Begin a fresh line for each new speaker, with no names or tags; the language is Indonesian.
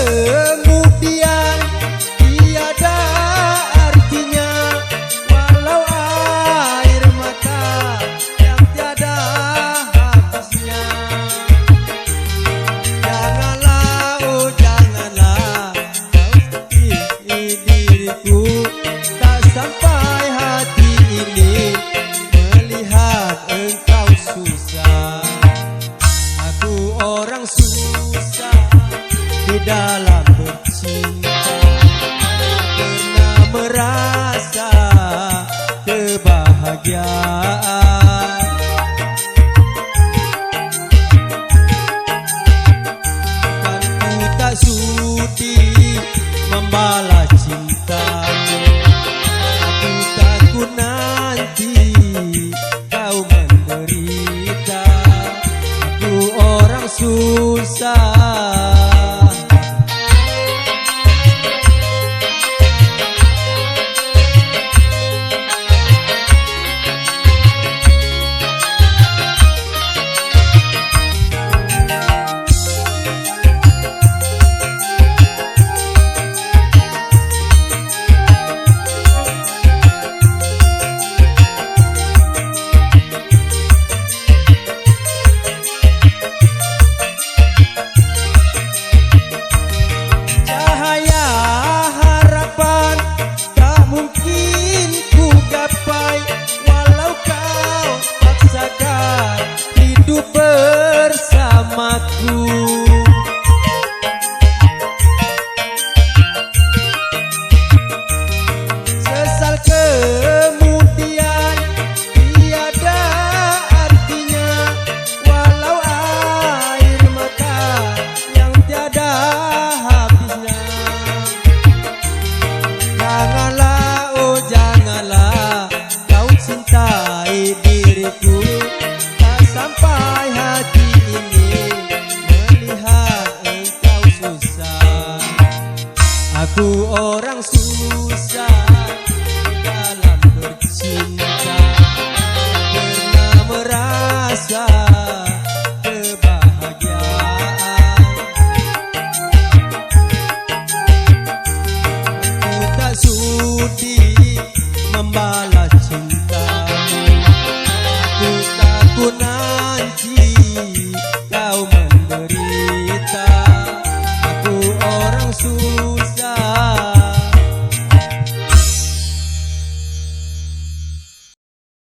kemudian tiada artinya, walau air mata yang tiada habisnya. Janganlah, oh janganlah kau sakiti diriku, tak sampai hati ini melihat engkau susah. Aku orang susah di dalam bercinta, pernah merasa kebahagiaan. Kan ku tak sudi membalas cintamu, aku takut nanti kau menderita. Aku orang susah. Hidup bersamaku, sesal kemudian tiada artinya, walau air mata yang tiada habisnya. Janganlah, oh janganlah kau cintai diriku, sampai hati ini melihat engkau susah. Aku orang susah dalam bercinta, pernah merasa kebahagiaan. Aku tak sudi membalas cintamu, aku takut nanti kau menderita. Aku orang susah.